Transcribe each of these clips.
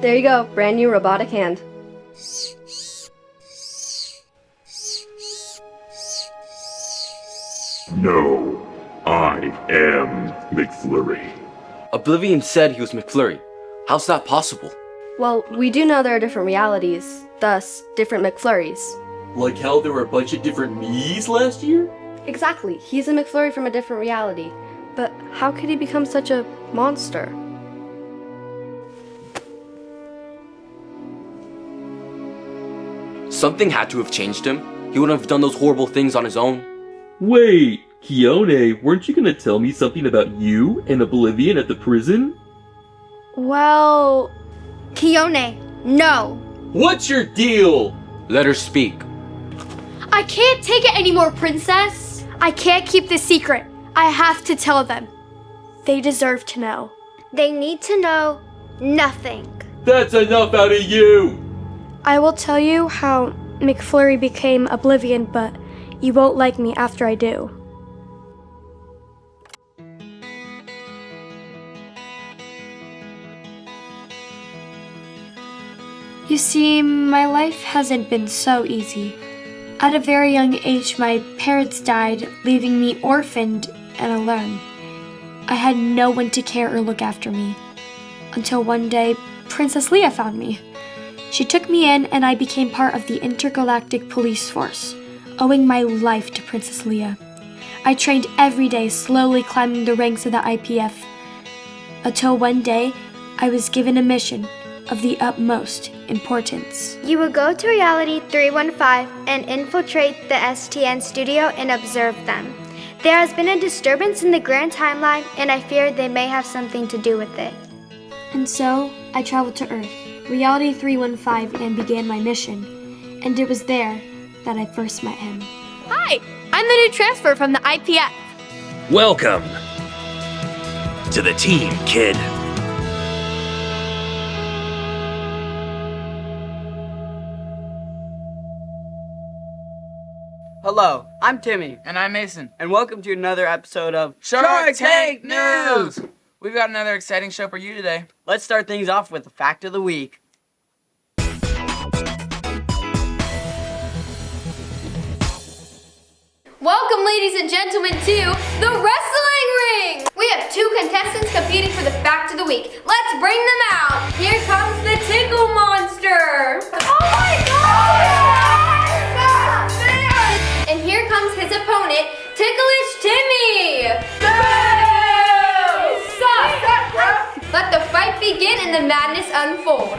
There you go, brand new robotic hand. No, I am McFlurry. Oblivion said he was McFlurry. How's that possible? Well, we do know there are different realities, thus different McFlurries. Like how there were a bunch of different me's last year? Exactly, he's a McFlurry from a different reality. But how could he become such a monster? Something had to have changed him. He wouldn't have done those horrible things on his own. Wait, Keone, weren't you gonna tell me something about you and Oblivion at the prison? Well... Keone, no. What's your deal? Let her speak. I can't take it anymore, Princess. I can't keep this secret. I have to tell them. They deserve to know. They need to know nothing. That's enough out of you! I will tell you how McFlurry became Oblivion, but you won't like me after I do. You see, my life hasn't been so easy. At a very young age, my parents died, leaving me orphaned and alone. I had no one to care or look after me. Until one day, Princess Leia found me. She took me in and I became part of the intergalactic police force, owing my life to Princess Leia. I trained every day, slowly climbing the ranks of the IPF, until one day I was given a mission of the utmost importance. You will go to Reality 315 and infiltrate the STN studio and observe them. There has been a disturbance in the grand timeline, and I fear they may have something to do with it. And so, I traveled to Earth, Reality 315, and began my mission. And it was there that I first met him. Hi! I'm the new transfer from the IPF. Welcome to the team, kid. Hello, I'm Timmy. And I'm Mason. And welcome to another episode of Shark Tank News! We've got another exciting show for you today. Let's start things off with the fact of the week. Welcome, ladies and gentlemen, to the wrestling ring! We have two contestants competing for the fact of the week. Let's bring them out! Here comes the Tickle Monster! Oh my god! And here comes his opponent, Ticklish Timmy! Let the fight begin and the madness unfold.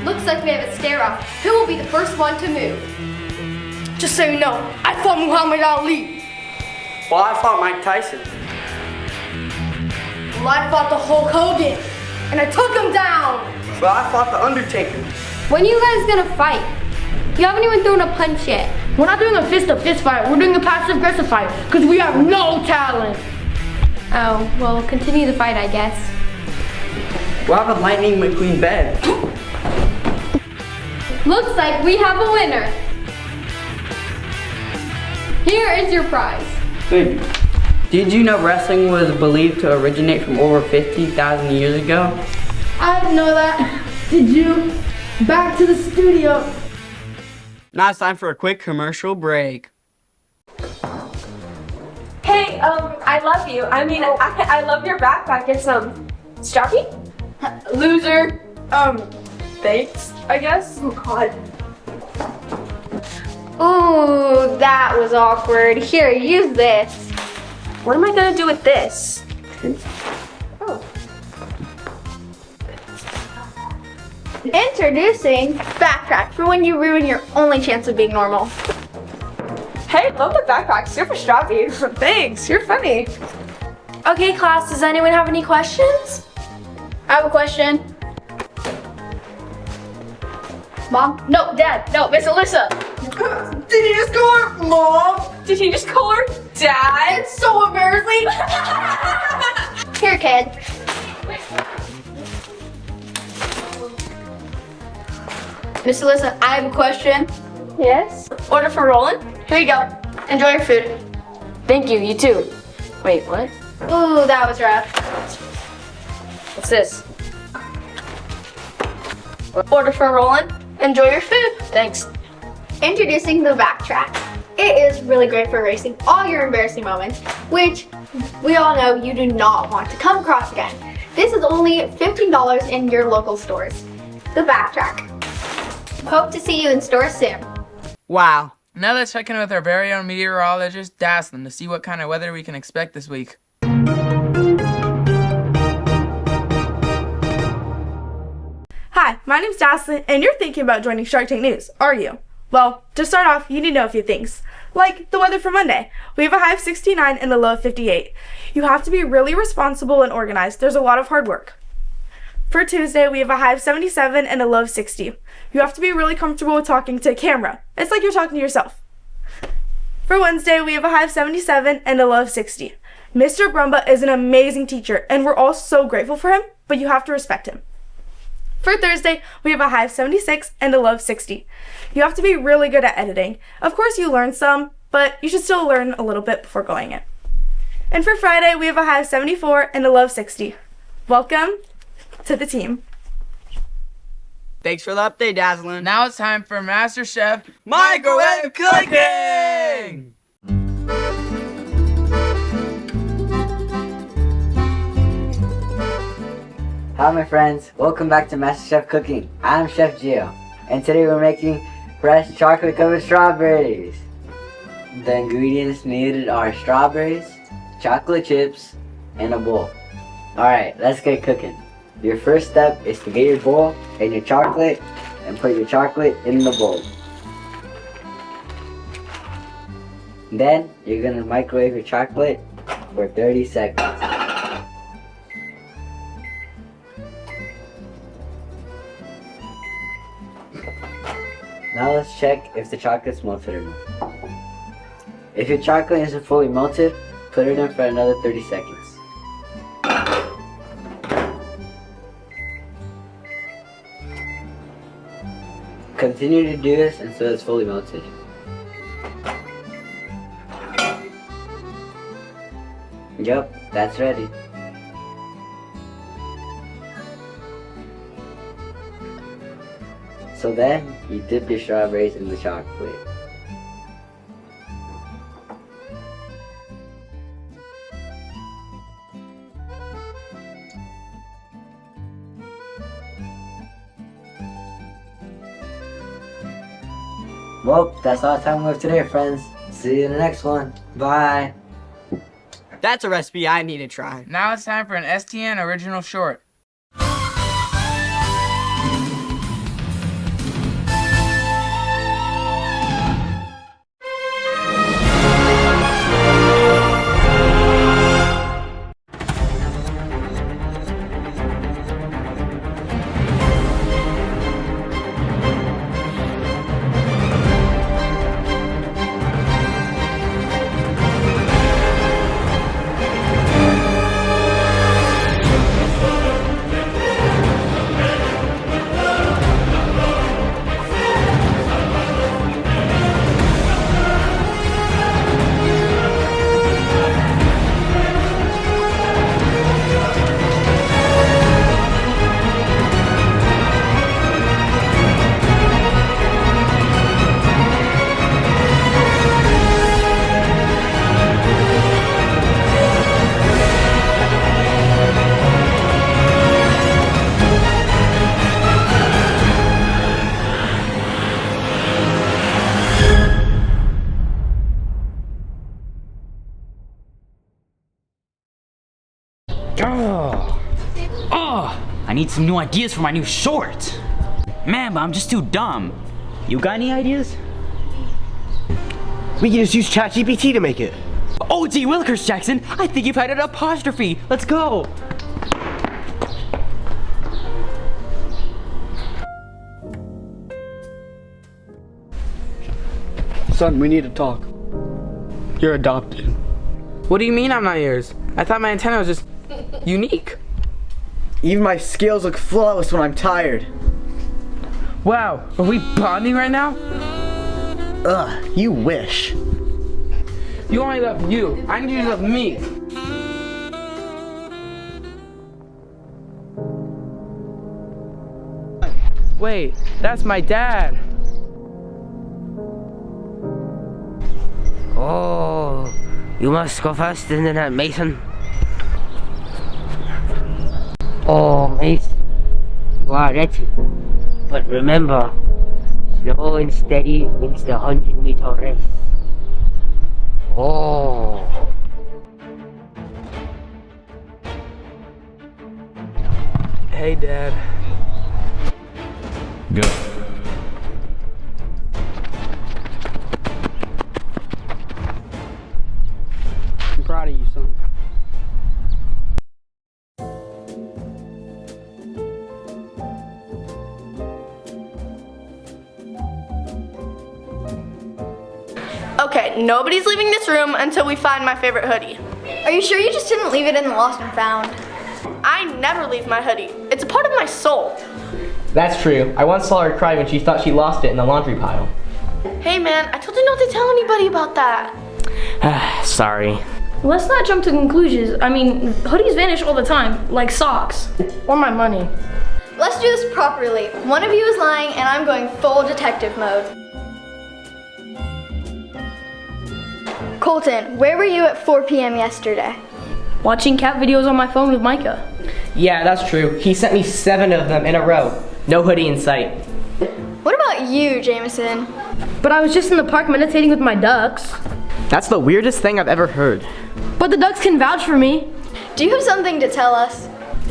Looks like we have a stare-off. Who will be the first one to move? Just so you know, I fought Muhammad Ali. Well, I fought Mike Tyson. Well, I fought the Hulk Hogan, and I took him down. Well, I fought the Undertaker. When are you guys gonna fight? You haven't even thrown a punch yet. We're not doing a fist-to-fist fight. We're doing a passive-aggressive fight, because we have no talent. Oh, well, continue the fight, I guess. We'll have a Lightning McQueen bed. Looks like we have a winner. Here is your prize. Thank you. Did you know wrestling was believed to originate from over 50,000 years ago? I didn't know that. Did you? Back to the studio. Now it's time for a quick commercial break. Hey, I love you. I mean, I love your backpack. It's, strappy? Loser. Thanks, I guess. Oh, God. Ooh, that was awkward. Here, use this. What am I gonna do with this? Oh. Introducing Backpack for when you ruin your only chance of being normal. Hey, love the backpack. Super strappy. Thanks, you're funny. Okay, class, does anyone have any questions? I have a question. Mom? No, Dad. No, Miss Alyssa. Did he just call her Mom? Did he just call her Dad? It's so embarrassing. Here, kid. Miss Alyssa, I have a question. Yes? Order for Roland. Here you go. Enjoy your food. Thank you, you too. Wait, what? Ooh, that was rough. What's this? Order for Roland. Enjoy your food. Thanks. Introducing the backtrack. It is really great for erasing all your embarrassing moments, which we all know you do not want to come across again. This is only $15 in your local stores. The backtrack. Hope to see you in stores soon. Wow. Now let's check in with our very own meteorologist, Daslin, to see what kind of weather we can expect this week. Hi, my name's Daslin, and you're thinking about joining Shark Tank News, are you? Well, to start off, you need to know a few things. Like the weather for Monday. We have a high of 69 and a low of 58. You have to be really responsible and organized. There's a lot of hard work. For Tuesday, we have a high of 77 and a low of 60. You have to be really comfortable with talking to a camera. It's like you're talking to yourself. For Wednesday, we have a high of 77 and a low of 60. Mr. Brumba is an amazing teacher, and we're all so grateful for him, but you have to respect him. For Thursday, we have a high of 76 and a low of 60. You have to be really good at editing. Of course, you learn some, but you should still learn a little bit before going in. And for Friday, we have a high of 74 and a low of 60. Welcome to the team. Thanks for the update, Daslin. Now it's time for Master Chef Microwave Cooking! Hi my friends, welcome back to MasterChef Cooking. I'm Chef Gio, and today we're making fresh chocolate covered strawberries. The ingredients needed are strawberries, chocolate chips, and a bowl. Alright, let's get cooking. Your first step is to get your bowl and your chocolate and put your chocolate in the bowl. Then you're gonna microwave your chocolate for 30 seconds. Now let's check if the chocolate's melted or not. If your chocolate isn't fully melted, put it in for another 30 seconds. Continue to do this until it's fully melted. Yup, that's ready. So then, you dip your strawberries in the chocolate. Well, that's all the time we have today, friends. See you in the next one. Bye. That's a recipe I need to try. Now it's time for an STN original short. I need some new ideas for my new short. Man, but I'm just too dumb. You got any ideas? We can just use ChatGPT to make it. Oh, gee willikers, Jackson. I think you've had an apostrophe. Let's go. Son, we need to talk. You're adopted. What do you mean I'm not yours? I thought my antenna was just unique. Even my scales look flawless when I'm tired. Wow, are we bonding right now? Ugh, you wish. You only love you. I need you to love me. Wait, that's my dad. Oh, you must go fast in that, Mason. Oh, Mason, you are ready. But remember, slow and steady wins the 100-meter race. Oh. Hey, Dad. Go. I'm proud of you, son. Okay, nobody's leaving this room until we find my favorite hoodie. Are you sure you just didn't leave it in the lost and found? I never leave my hoodie. It's a part of my soul. That's true. I once saw her cry when she thought she lost it in the laundry pile. Hey man, I told you not to tell anybody about that. Sorry. Let's not jump to conclusions. I mean, hoodies vanish all the time, like socks. Or my money. Let's do this properly. One of you is lying and I'm going full detective mode. Colton, where were you at 4 p.m. yesterday? Watching cat videos on my phone with Micah. Yeah, that's true. He sent me 7 of them in a row. No hoodie in sight. What about you, Jameson? But I was just in the park meditating with my ducks. That's the weirdest thing I've ever heard. But the ducks can vouch for me. Do you have something to tell us?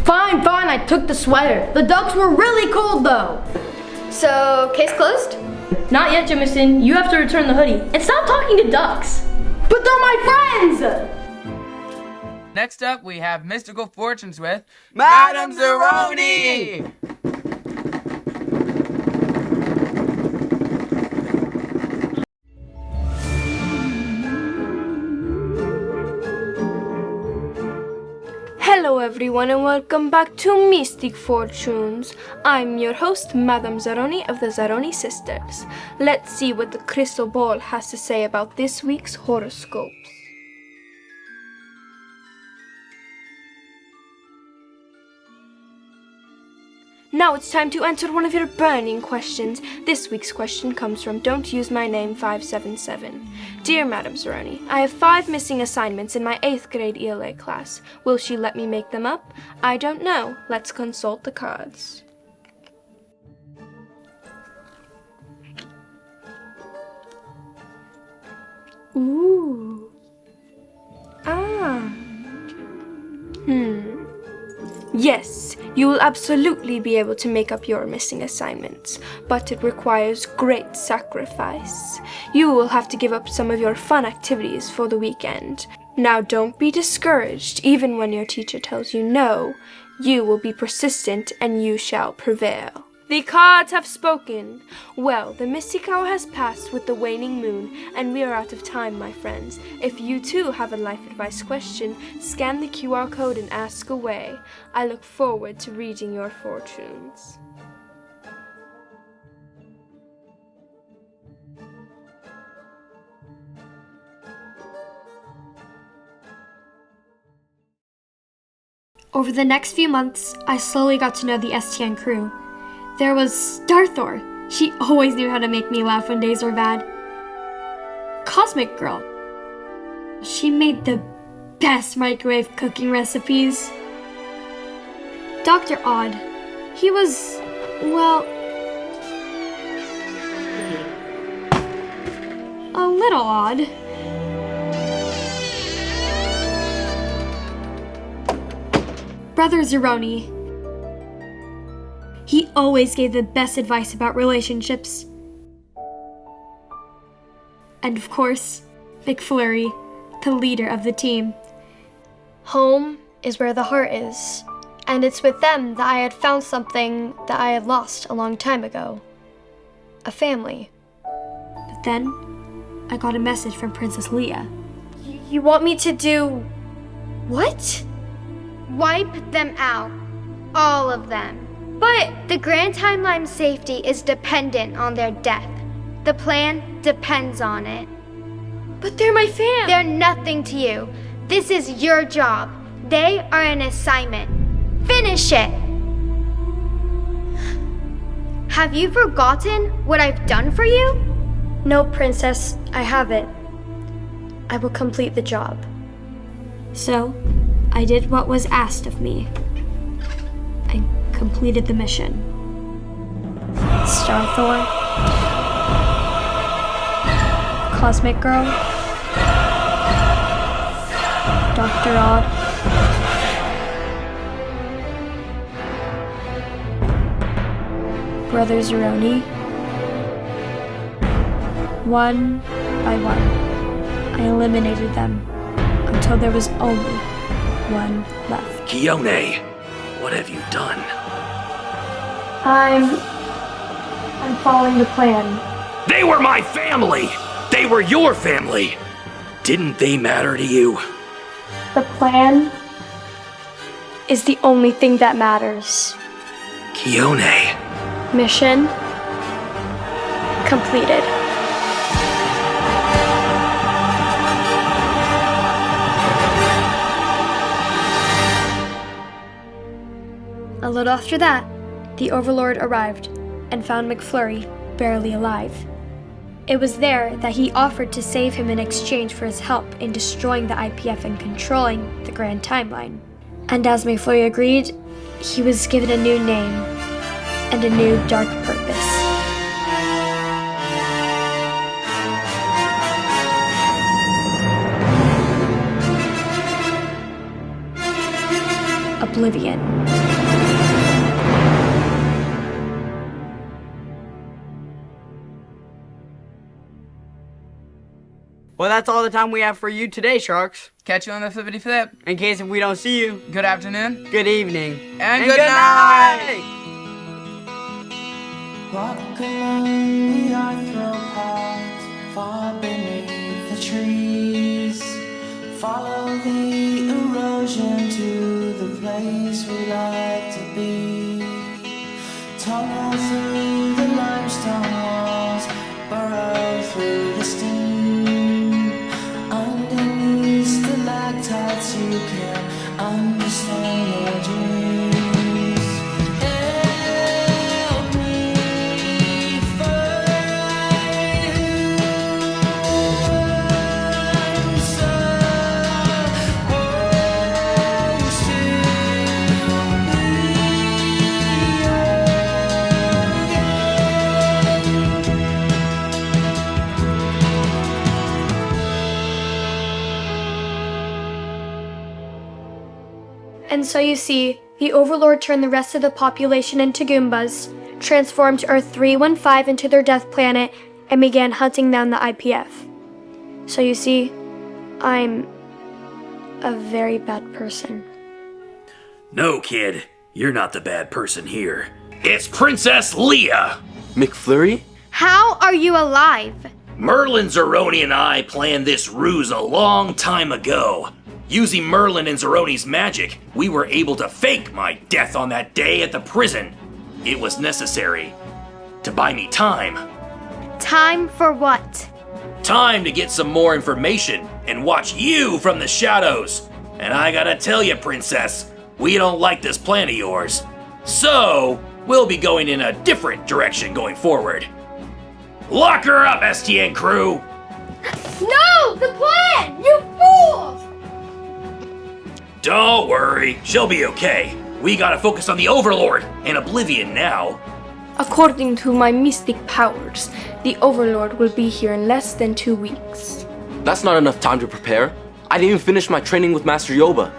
Fine, I took the sweater. The ducks were really cold though. So, case closed? Not yet, Jameson. You have to return the hoodie. And stop talking to ducks. But they're my friends! Next up, we have Mystical Fortunes with Madam Zeroni! Hello everyone and welcome back to Mystic Fortunes. I'm your host, Madame Zeroni of the Zeroni Sisters. Let's see what the crystal ball has to say about this week's horoscopes. Now it's time to answer one of your burning questions. This week's question comes from Don't Use My Name 577. Dear Madam Zeroni, I have 5 missing assignments in my 8th grade ELA class. Will she let me make them up? I don't know. Let's consult the cards. Ooh. Ah. Yes, you will absolutely be able to make up your missing assignments, but it requires great sacrifice. You will have to give up some of your fun activities for the weekend. Now don't be discouraged, even when your teacher tells you no. You will be persistent and you shall prevail. The cards have spoken. Well, the mystic hour has passed with the waning moon, and we are out of time, my friends. If you too have a life advice question, scan the QR code and ask away. I look forward to reading your fortunes. Over the next few months, I slowly got to know the STN crew. There was Starthor. She always knew how to make me laugh when days were bad. Cosmic Girl. She made the best microwave cooking recipes. Dr. Odd. He was, well, a little odd. Brother Zeroni. He always gave the best advice about relationships. And of course, McFlurry, the leader of the team. Home is where the heart is, and it's with them that I had found something that I had lost a long time ago. A family. But then, I got a message from Princess Leia. You want me to do what? Wipe them out. All of them. But the Grand Timeline's safety is dependent on their death. The plan depends on it. But they're my fam. They're nothing to you. This is your job. They are an assignment. Finish it! Have you forgotten what I've done for you? No, Princess, I haven't. I will complete the job. So, I did what was asked of me. I completed the mission. Starthor, Cosmic Girl, Dr. Odd, Brother Zeroni. One by one, I eliminated them until there was only one left. Kione, what have you done? I'm following the plan. They were my family! They were your family! Didn't they matter to you? The plan is the only thing that matters. Kione. Mission completed. A little after that, the Overlord arrived and found McFlurry barely alive. It was there that he offered to save him in exchange for his help in destroying the IPF and controlling the Grand Timeline. And as McFlurry agreed, he was given a new name and a new dark purpose. Oblivion. Well, that's all the time we have for you today, Sharks. Catch you on the flippity flip. In case if we don't see you, good afternoon, good evening, and good night. Walk along the arthropods, far beneath the trees. Follow the erosion to the place we like to be. Tunnel through the limestone walls, burrow through the steam. Underneath stalactites you can understand your dreams. Help me find I'm supposed to And so you see, the Overlord turned the rest of the population into Goombas, transformed Earth 315 into their death planet, and began hunting down the IPF. So you see, I'm a very bad person. No, kid. You're not the bad person here. It's Princess Leia! McFlurry? How are you alive? Merlin, Zeroni, and I planned this ruse a long time ago. Using Merlin and Zeroni's magic, we were able to fake my death on that day at the prison. It was necessary to buy me time. Time for what? Time to get some more information and watch you from the shadows. And I gotta tell you, Princess, we don't like this plan of yours. So, we'll be going in a different direction going forward. Lock her up, STN crew! No! The plan! You fools! Don't worry, she'll be okay. We gotta focus on the Overlord and Oblivion now. According to my mystic powers, the Overlord will be here in less than 2 weeks. That's not enough time to prepare. I didn't even finish my training with Master Yoba.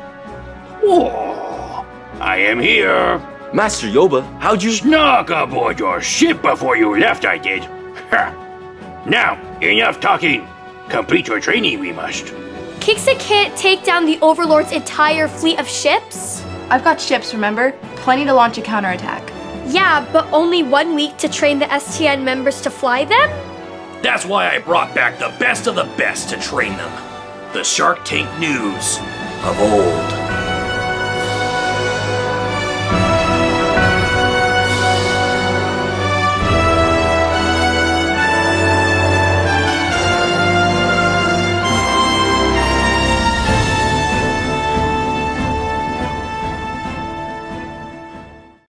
Oh, I am here. Master Yoba, how'd you snuck aboard your ship before you left? I did. Now, enough talking. Complete your training, we must. Kixa can't take down the Overlord's entire fleet of ships? I've got ships, remember? Plenty to launch a counterattack. Yeah, but only 1 week to train the STN members to fly them? That's why I brought back the best of the best to train them. The Shark Tank news of old.